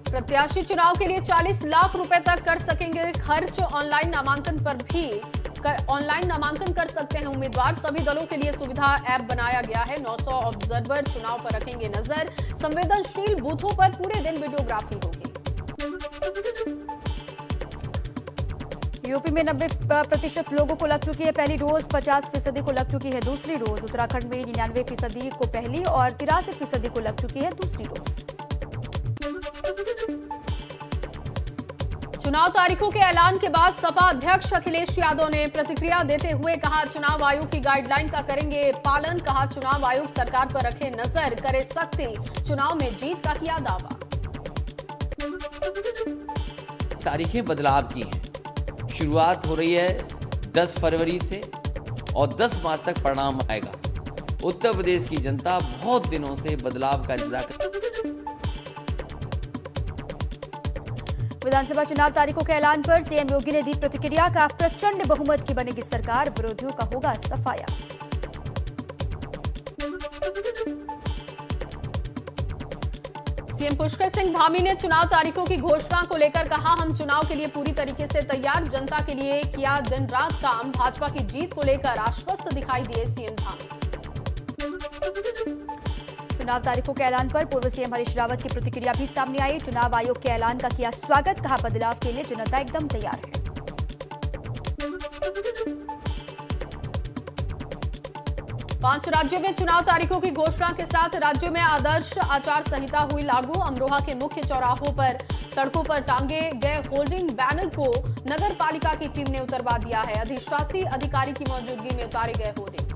प्रत्याशी चुनाव के लिए 40 लाख रुपए तक कर सकेंगे खर्च। ऑनलाइन नामांकन कर सकते हैं उम्मीदवार। सभी दलों के लिए सुविधा ऐप बनाया गया है। 900 ऑब्जर्वर चुनाव पर रखेंगे नजर। संवेदनशील बूथों पर पूरे दिन वीडियोग्राफी होगी। यूपी में 90% लोगों को लग चुकी है पहली डोज, 50% को लग चुकी है दूसरी डोज। उत्तराखंड में 99% को पहली और 83% को लग चुकी है दूसरी डोज। चुनाव तारीखों के ऐलान के बाद सपा अध्यक्ष अखिलेश यादव ने प्रतिक्रिया देते हुए कहा, चुनाव आयोग की गाइडलाइन का करेंगे पालन। कहा, चुनाव आयोग सरकार पर रखे नजर, करे सख्ती। चुनाव में जीत का किया दावा। तारीखें बदलाव की हैं। शुरुआत हो रही है 10 फरवरी से और 10 मार्च तक परिणाम आएगा। उत्तर प्रदेश की जनता बहुत दिनों से बदलाव का इंतजार कर। विधानसभा चुनाव तारीखों के ऐलान पर सीएम योगी ने दी प्रतिक्रिया। का प्रचंड बहुमत की बनेगी सरकार, विरोधियों का होगा सफाया। सीएम पुष्कर सिंह धामी ने चुनाव तारीखों की घोषणा को लेकर कहा, हम चुनाव के लिए पूरी तरीके से तैयार। जनता के लिए किया दिन रात काम। भाजपा की जीत को लेकर आश्वस्त दिखाई दिए सीएम धामी। चुनाव तारीखों के ऐलान पर पूर्व सीएम हरीश रावत की प्रतिक्रिया भी सामने आई। चुनाव आयोग के ऐलान का किया स्वागत। कहा, बदलाव के लिए जनता एकदम तैयार है। 5 राज्यों में चुनाव तारीखों की घोषणा के साथ राज्यों में आदर्श आचार संहिता हुई लागू। अमरोहा के मुख्य चौराहों पर सड़कों पर टांगे गए होर्डिंग बैनर को नगर पालिका की टीम ने उतरवा दिया है। अधिशासी अधिकारी की मौजूदगी में उतारे गए होर्डिंग्स।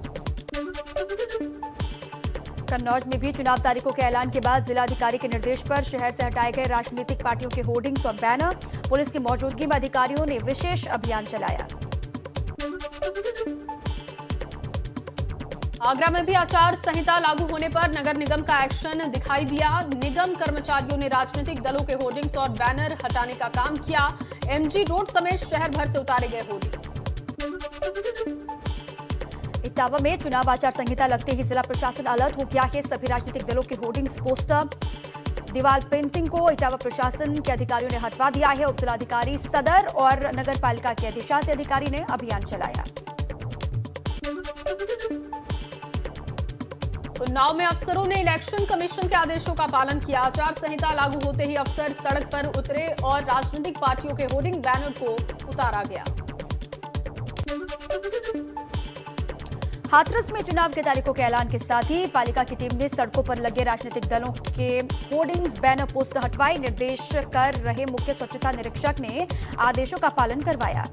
कन्नौज में भी चुनाव तारीखों के ऐलान के बाद जिलाधिकारी के निर्देश पर शहर से हटाए गए राजनीतिक पार्टियों के होर्डिंग्स और बैनर। पुलिस की मौजूदगी में अधिकारियों ने विशेष अभियान चलाया। आगरा में भी आचार संहिता लागू होने पर नगर निगम का एक्शन दिखाई दिया। निगम कर्मचारियों ने राजनीतिक दलों के होर्डिंग्स और बैनर हटाने का काम किया। एमजी रोड समेत शहर भर से उतारे गए होर्डिंग्स। इटावा में चुनाव आचार संहिता लगते ही जिला प्रशासन अलर्ट हो गया है। सभी राजनीतिक दलों के होर्डिंग्स, पोस्टर, दीवार पेंटिंग को इटावा प्रशासन के अधिकारियों ने हटवा दिया है। उप जिलाधिकारी सदर और नगर पालिका के अधिशासी अधिकारी ने अभियान चलाया। उन्नाव में अफसरों ने इलेक्शन कमीशन के आदेशों का पालन किया। आचार संहिता लागू होते ही अफसर सड़क पर उतरे और राजनीतिक पार्टियों के होर्डिंग बैनर को उतारा गया। हाथरस में चुनाव के तारीखों के ऐलान के साथ ही पालिका की टीम ने सड़कों पर लगे राजनीतिक दलों के होर्डिंग्स, बैनर, पोस्टर हटवाए। निर्देश कर रहे मुख्य स्वच्छता निरीक्षक ने आदेशों का पालन करवाया।